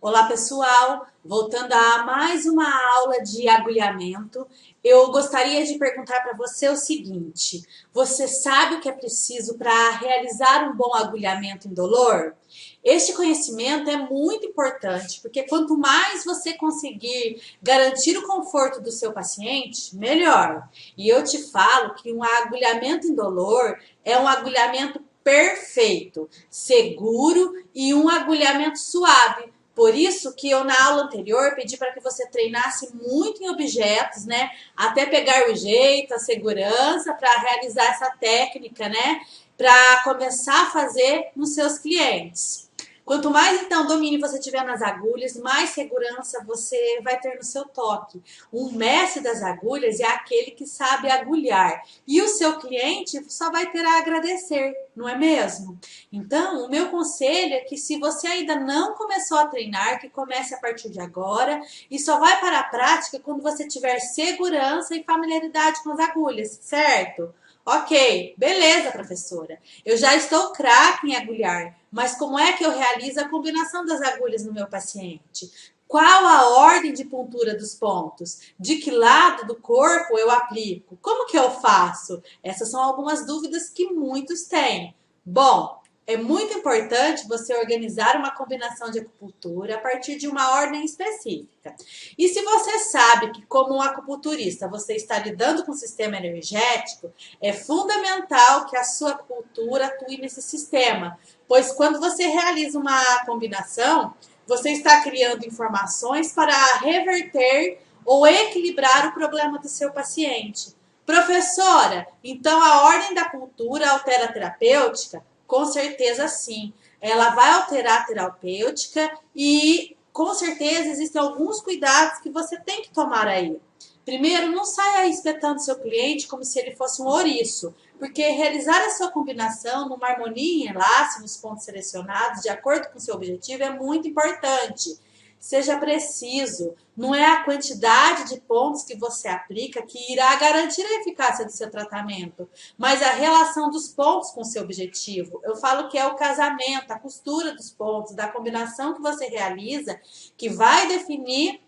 Olá pessoal, voltando a mais uma aula de agulhamento, eu gostaria de perguntar para você o seguinte: você sabe o que é preciso para realizar um bom agulhamento indolor? Este conhecimento é muito importante, porque quanto mais você conseguir garantir o conforto do seu paciente, melhor. E eu te falo que um agulhamento indolor é um agulhamento perfeito, seguro e um agulhamento suave. Por isso que eu na aula anterior pedi para que você treinasse muito em objetos, né? Até pegar o jeito, a segurança para realizar essa técnica, né? Para começar a fazer nos seus clientes. Quanto mais então domínio você tiver nas agulhas, mais segurança você vai ter no seu toque. Um mestre das agulhas é aquele que sabe agulhar. E o seu cliente só vai ter a agradecer, não é mesmo? Então, o meu conselho é que se você ainda não começou a treinar, que comece a partir de agora e só vai para a prática quando você tiver segurança e familiaridade com as agulhas, certo? Ok, beleza, professora. Eu já estou craque em agulhar, mas como é que eu realizo a combinação das agulhas no meu paciente? Qual a ordem de pontura dos pontos? De que lado do corpo eu aplico? Como que eu faço? Essas são algumas dúvidas que muitos têm. Bom, é muito importante você organizar uma combinação de acupuntura a partir de uma ordem específica. E se você sabe que, como um acupunturista, você está lidando com o sistema energético, é fundamental que a sua acupuntura atue nesse sistema, pois quando você realiza uma combinação, você está criando informações para reverter ou equilibrar o problema do seu paciente. Professora, então a ordem da acupuntura altera a terapêutica? Com certeza sim. Ela vai alterar a terapêutica e com certeza existem alguns cuidados que você tem que tomar aí. Primeiro, não saia espetando seu cliente como se ele fosse um ouriço, porque realizar a sua combinação numa harmonia em enlace nos pontos selecionados, de acordo com o seu objetivo, é muito importante. Seja preciso, não é a quantidade de pontos que você aplica que irá garantir a eficácia do seu tratamento, mas a relação dos pontos com o seu objetivo. Eu falo que é o casamento, a costura dos pontos, da combinação que você realiza, que vai definir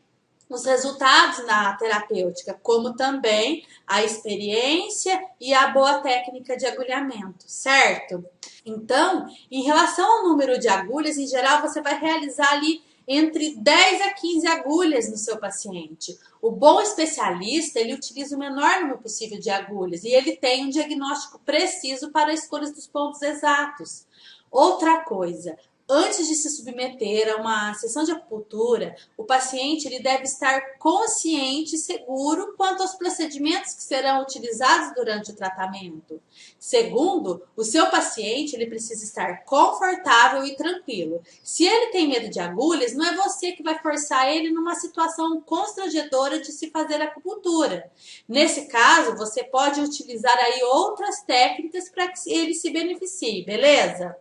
os resultados na terapêutica, como também a experiência e a boa técnica de agulhamento, certo? Então, em relação ao número de agulhas, em geral, você vai realizar ali entre 10 a 15 agulhas no seu paciente. O bom especialista, ele utiliza o menor número possível de agulhas e ele tem um diagnóstico preciso para a escolha dos pontos exatos. Outra coisa, antes de se submeter a uma sessão de acupuntura, o paciente ele deve estar consciente e seguro quanto aos procedimentos que serão utilizados durante o tratamento. Segundo, o seu paciente ele precisa estar confortável e tranquilo. Se ele tem medo de agulhas, não é você que vai forçar ele numa situação constrangedora de se fazer acupuntura. Nesse caso, você pode utilizar aí outras técnicas para que ele se beneficie, beleza?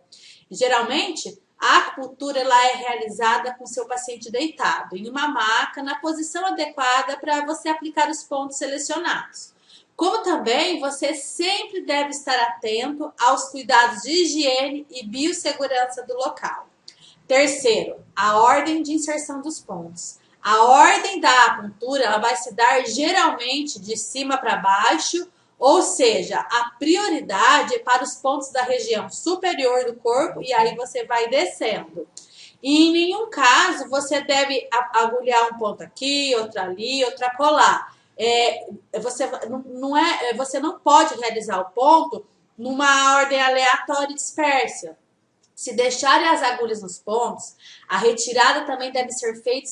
Geralmente, a acupuntura ela é realizada com seu paciente deitado, em uma maca, na posição adequada para você aplicar os pontos selecionados. Como também você sempre deve estar atento aos cuidados de higiene e biossegurança do local. Terceiro, a ordem de inserção dos pontos. A ordem da acupuntura ela vai se dar geralmente de cima para baixo, ou seja, a prioridade é para os pontos da região superior do corpo e aí você vai descendo. E em nenhum caso você deve agulhar um ponto aqui, outro ali, outro acolá. Você não pode realizar o ponto numa ordem aleatória e dispersa. Se deixarem as agulhas nos pontos, a retirada também deve ser feita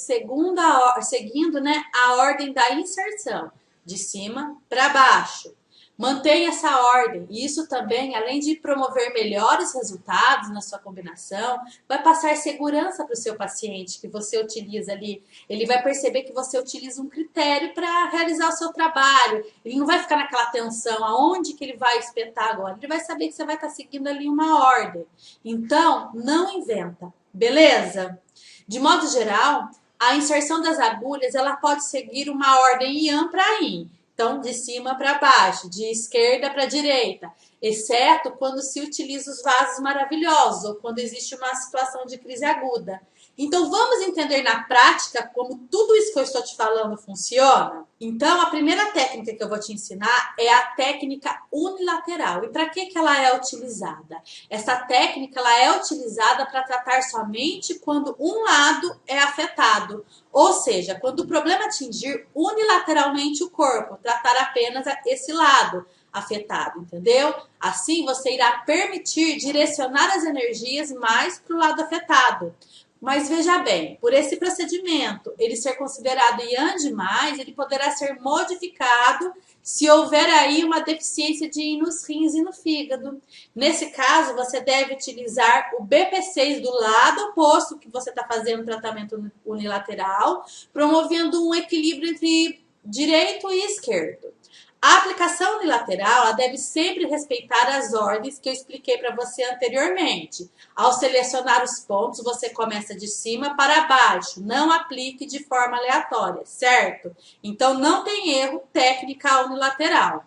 seguindo, né, a ordem da inserção, de cima para baixo. Mantenha essa ordem. E isso também, além de promover melhores resultados na sua combinação, vai passar segurança para o seu paciente que você utiliza ali. Ele vai perceber que você utiliza um critério para realizar o seu trabalho. Ele não vai ficar naquela tensão, aonde que ele vai espetar agora. Ele vai saber que você vai estar seguindo ali uma ordem. Então, não inventa, beleza? De modo geral, a inserção das agulhas ela pode seguir uma ordem Yan para Yin. Então, de cima para baixo, de esquerda para direita, exceto quando se utiliza os vasos maravilhosos ou quando existe uma situação de crise aguda. Então, vamos entender na prática como tudo isso que eu estou te falando funciona? Então, a primeira técnica que eu vou te ensinar é a técnica unilateral. E para que ela é utilizada? Essa técnica ela é utilizada para tratar somente quando um lado é afetado. Ou seja, quando o problema atingir unilateralmente o corpo, tratar apenas esse lado afetado, entendeu? Assim, você irá permitir direcionar as energias mais para o lado afetado. Mas veja bem, por esse procedimento, ele ser considerado Yang demais, ele poderá ser modificado se houver aí uma deficiência de Yin nos rins e no fígado. Nesse caso, você deve utilizar o BP6 do lado oposto que você está fazendo o tratamento unilateral, promovendo um equilíbrio entre direito e esquerdo. A aplicação unilateral ela deve sempre respeitar as ordens que eu expliquei para você anteriormente. Ao selecionar os pontos, você começa de cima para baixo, não aplique de forma aleatória, certo? Então não tem erro, técnica unilateral.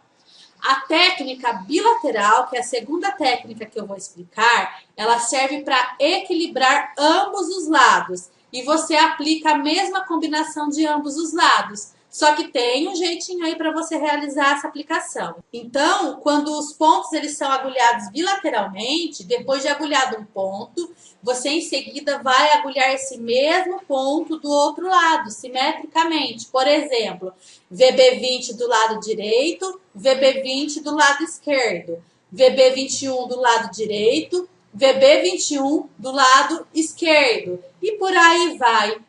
A técnica bilateral, que é a segunda técnica que eu vou explicar, ela serve para equilibrar ambos os lados e você aplica a mesma combinação de ambos os lados. Só que tem um jeitinho aí para você realizar essa aplicação. Então, quando os pontos eles são agulhados bilateralmente, depois de agulhado um ponto, você em seguida vai agulhar esse mesmo ponto do outro lado, simetricamente. Por exemplo, VB20 do lado direito, VB20 do lado esquerdo, VB21 do lado direito, VB21 do lado esquerdo. E por aí vai.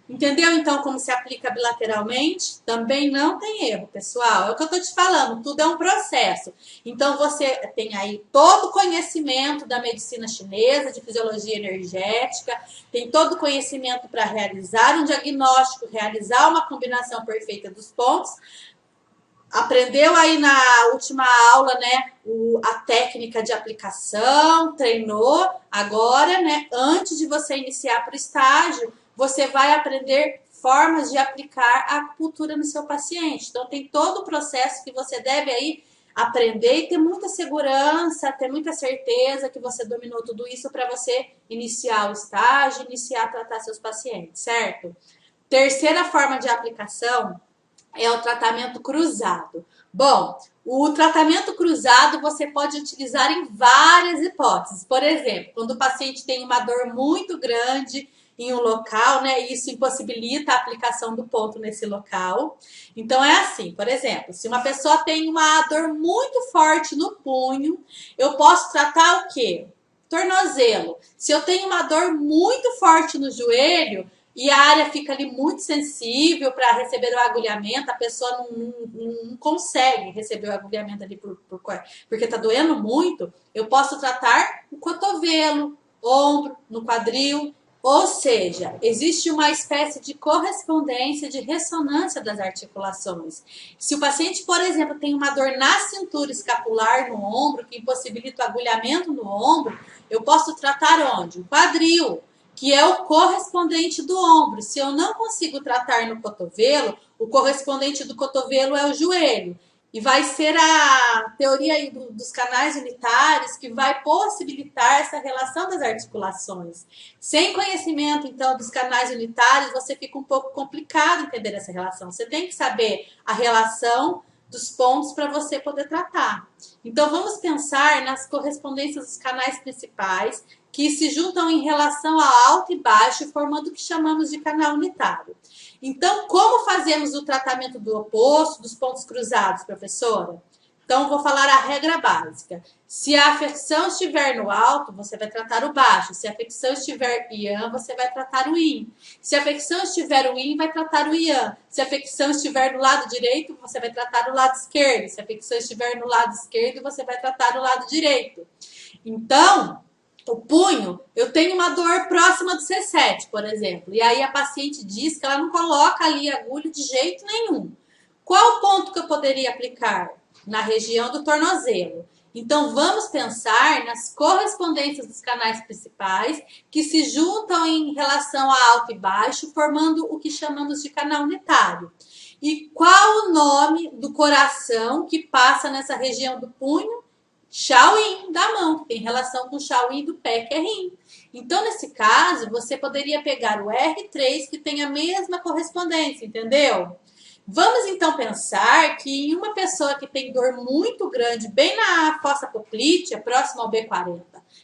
Entendeu, então, como se aplica bilateralmente? Também não tem erro, pessoal. É o que eu estou te falando, tudo é um processo. Então, você tem aí todo o conhecimento da medicina chinesa, de fisiologia energética, tem todo o conhecimento para realizar um diagnóstico, realizar uma combinação perfeita dos pontos. Aprendeu aí na última aula, né, a técnica de aplicação, treinou. Agora, né, antes de você iniciar para o estágio, você vai aprender formas de aplicar a acupuntura no seu paciente. Então, tem todo o processo que você deve aí aprender e ter muita segurança, ter muita certeza que você dominou tudo isso para você iniciar o estágio, iniciar a tratar seus pacientes, certo? Terceira forma de aplicação é o tratamento cruzado. Bom, o tratamento cruzado você pode utilizar em várias hipóteses. Por exemplo, quando o paciente tem uma dor muito grande em um local, né? Isso impossibilita a aplicação do ponto nesse local. Então é assim, por exemplo, se uma pessoa tem uma dor muito forte no punho, eu posso tratar o quê? Tornozelo. Se eu tenho uma dor muito forte no joelho e a área fica ali muito sensível para receber o agulhamento, a pessoa não consegue receber o agulhamento ali porque está doendo muito, eu posso tratar o cotovelo, ombro, no quadril. Ou seja, existe uma espécie de correspondência, de ressonância das articulações. Se o paciente, por exemplo, tem uma dor na cintura escapular, no ombro, que impossibilita o agulhamento no ombro, eu posso tratar onde? O quadril, que é o correspondente do ombro. Se eu não consigo tratar no cotovelo, o correspondente do cotovelo é o joelho. E vai ser a teoria aí dos canais unitários que vai possibilitar essa relação das articulações. Sem conhecimento, então, dos canais unitários, você fica um pouco complicado entender essa relação. Você tem que saber a relação dos pontos para você poder tratar. Então, vamos pensar nas correspondências dos canais principais que se juntam em relação a alto e baixo, formando o que chamamos de canal unitário. Então, como fazemos o tratamento do oposto, dos pontos cruzados, professora? Então, vou falar a regra básica. Se a afecção estiver no alto, você vai tratar o baixo. Se a afecção estiver Yang, você vai tratar o Yin. Se a afecção estiver o Yin, vai tratar o Yang. Se a afecção estiver no lado direito, você vai tratar o lado esquerdo. Se a afecção estiver no lado esquerdo, você vai tratar o lado direito. Então, o punho, eu tenho uma dor próxima do C7, por exemplo, e aí a paciente diz que ela não coloca ali agulha de jeito nenhum. Qual o ponto que eu poderia aplicar? Na região do tornozelo. Então, vamos pensar nas correspondências dos canais principais que se juntam em relação a alto e baixo, formando o que chamamos de canal unitário. E qual o nome do coração que passa nessa região do punho? Shaoyin da mão, que tem relação com o Shaoyin do pé, que é Yin. Então, nesse caso, você poderia pegar o R3 que tem a mesma correspondência, entendeu? Vamos então pensar que em uma pessoa que tem dor muito grande, bem na fossa poplítea, próximo ao B40,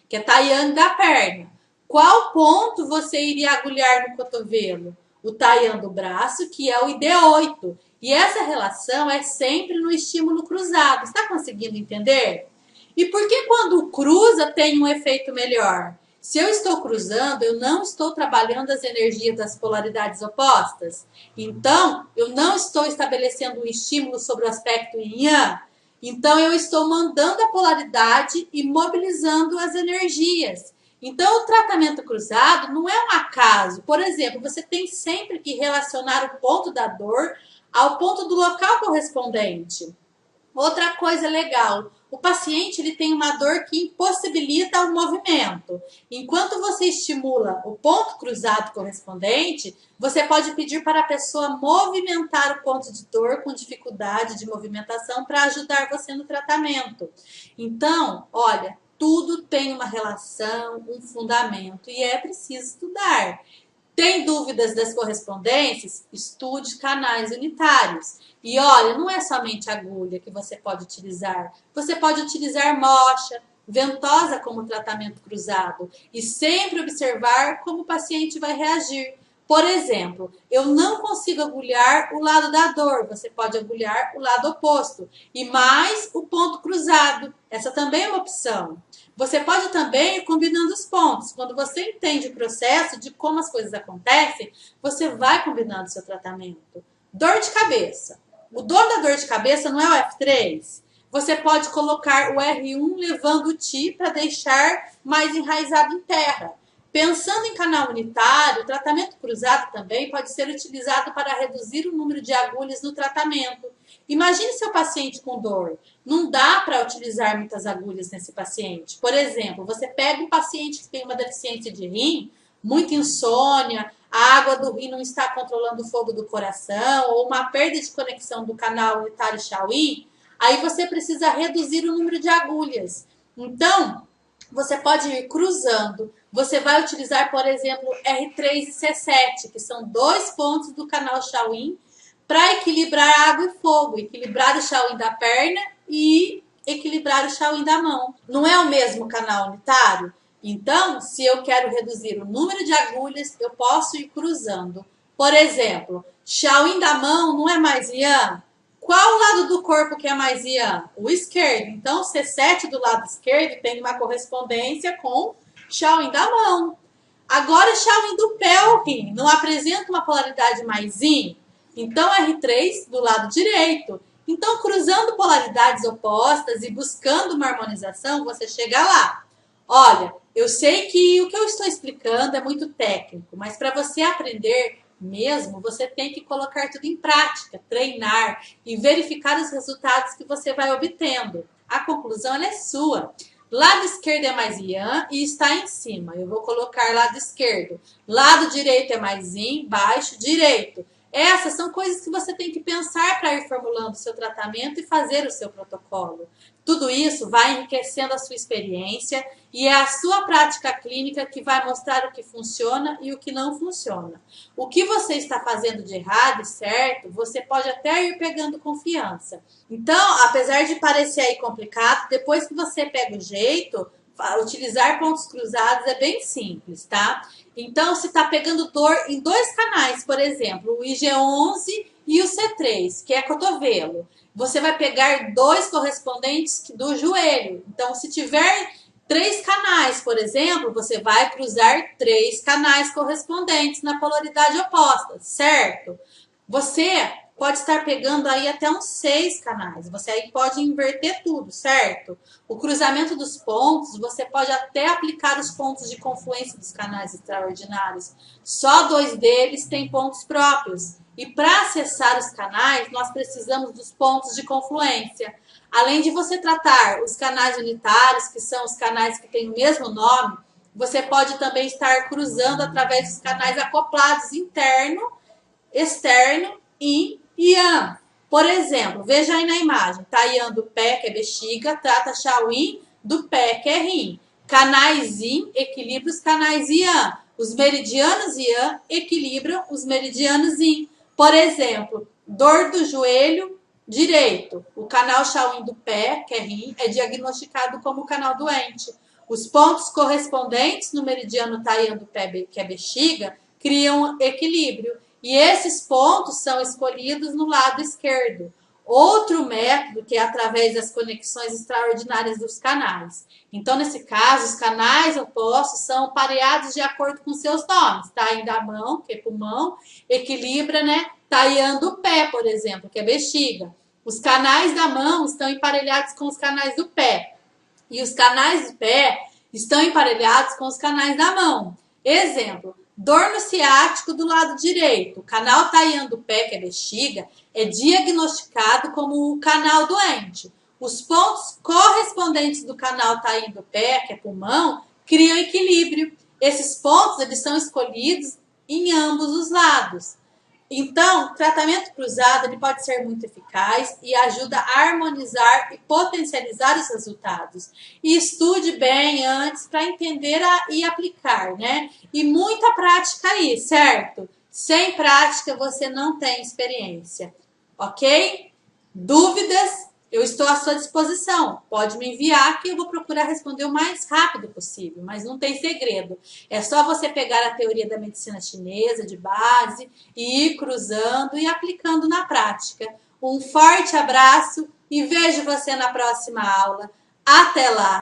que é Taian da perna, qual ponto você iria agulhar no cotovelo? O Taian do braço, que é o ID8. E essa relação é sempre no estímulo cruzado. Está conseguindo entender? E por que quando cruza tem um efeito melhor? Se eu estou cruzando, eu não estou trabalhando as energias das polaridades opostas. Então, eu não estou estabelecendo um estímulo sobre o aspecto yin-yang. Então, eu estou mandando a polaridade e mobilizando as energias. Então, o tratamento cruzado não é um acaso. Por exemplo, você tem sempre que relacionar o ponto da dor ao ponto do local correspondente. Outra coisa legal, o paciente ele tem uma dor que impossibilita o movimento. Enquanto você estimula o ponto cruzado correspondente, você pode pedir para a pessoa movimentar o ponto de dor com dificuldade de movimentação para ajudar você no tratamento. Então, olha, tudo tem uma relação, um fundamento e é preciso estudar. Tem dúvidas das correspondências? Estude canais unitários. E olha, não é somente agulha que você pode utilizar. Você pode utilizar mocha, ventosa como tratamento cruzado e sempre observar como o paciente vai reagir. Por exemplo, eu não consigo agulhar o lado da dor, você pode agulhar o lado oposto. E mais o ponto cruzado, essa também é uma opção. Você pode também ir combinando os pontos. Quando você entende o processo de como as coisas acontecem, você vai combinando o seu tratamento. Dor de cabeça. O dono da dor de cabeça não é o F3? Você pode colocar o R1 levando o Ti para deixar mais enraizado em terra. Pensando em canal unitário, o tratamento cruzado também pode ser utilizado para reduzir o número de agulhas no tratamento. Imagine seu paciente com dor. Não dá para utilizar muitas agulhas nesse paciente. Por exemplo, você pega um paciente que tem uma deficiência de rim, muita insônia, a água do rim não está controlando o fogo do coração, ou uma perda de conexão do canal unitário Shaoyin, aí você precisa reduzir o número de agulhas. Então, você pode ir cruzando. Você vai utilizar, por exemplo, R3 e C7, que são dois pontos do canal Shaoyin, para equilibrar água e fogo, equilibrar o Shaoyin da perna e equilibrar o Shaoyin da mão. Não é o mesmo canal unitário? Então, se eu quero reduzir o número de agulhas, eu posso ir cruzando. Por exemplo, Shaoyin da mão não é mais Yang? Qual o lado do corpo que é mais Yang? O esquerdo. Então, o C7 do lado esquerdo tem uma correspondência com Shaoyin da mão. Agora, Shaoyin do pé ou rim não apresenta uma polaridade mais Yin? Então, R3 do lado direito. Então, cruzando polaridades opostas e buscando uma harmonização, você chega lá. Olha, eu sei que o que eu estou explicando é muito técnico, mas para você aprender mesmo, você tem que colocar tudo em prática, treinar e verificar os resultados que você vai obtendo. A conclusão ela é sua. Lado esquerdo é mais Yang e está em cima. Eu vou colocar lado esquerdo. Lado direito é mais Yin, baixo, direito. Essas são coisas que você tem que pensar para ir formulando o seu tratamento e fazer o seu protocolo. Tudo isso vai enriquecendo a sua experiência e é a sua prática clínica que vai mostrar o que funciona e o que não funciona. O que você está fazendo de errado e certo, você pode até ir pegando confiança. Então, apesar de parecer aí complicado, depois que você pega o jeito, utilizar pontos cruzados é bem simples, tá? Então, se está pegando dor em dois canais, por exemplo, o IG11 e o C3, que é cotovelo, você vai pegar dois correspondentes do joelho. Então, se tiver 3 canais, por exemplo, você vai cruzar 3 canais correspondentes na polaridade oposta, certo? Você pode estar pegando aí até uns 6 canais. Você aí pode inverter tudo, certo? O cruzamento dos pontos, você pode até aplicar os pontos de confluência dos canais extraordinários. Só 2 deles têm pontos próprios. E para acessar os canais, nós precisamos dos pontos de confluência. Além de você tratar os canais unitários, que são os canais que têm o mesmo nome, você pode também estar cruzando através dos canais acoplados interno, externo e Yang. Por exemplo, veja aí na imagem, tá Yang do pé, que é bexiga, trata Shaoyin do pé, que é rim. canais yin equilibram os canais yang. Os meridianos yang equilibram os meridianos yin. Por exemplo, dor do joelho direito. O canal Shaolin do pé, que é yin, é diagnosticado como canal doente. Os pontos correspondentes no meridiano Taiyan do pé, que é bexiga, criam equilíbrio. E esses pontos são escolhidos no lado esquerdo. Outro método que é através das conexões extraordinárias dos canais. Então, nesse caso, os canais opostos são pareados de acordo com seus nomes. Taiyan da mão, que é pulmão, equilibra, né? Taiyan do pé, por exemplo, que é bexiga. Os canais da mão estão emparelhados com os canais do pé. E os canais do pé estão emparelhados com os canais da mão. Exemplo, dor no ciático do lado direito. O canal Taiyan do pé, que é bexiga, é diagnosticado como o canal doente. Os pontos correspondentes do canal Taiyan do pé, que é pulmão, criam equilíbrio. Esses pontos eles são escolhidos em ambos os lados. Então, o tratamento cruzado ele pode ser muito eficaz e ajuda a harmonizar e potencializar os resultados. E estude bem antes para entender e aplicar, né? E muita prática aí, certo? Sem prática você não tem experiência, ok? Dúvidas? Eu estou à sua disposição. Pode me enviar que eu vou procurar responder o mais rápido possível, mas não tem segredo. É só você pegar a teoria da medicina chinesa de base e ir cruzando e aplicando na prática. Um forte abraço e vejo você na próxima aula. Até lá!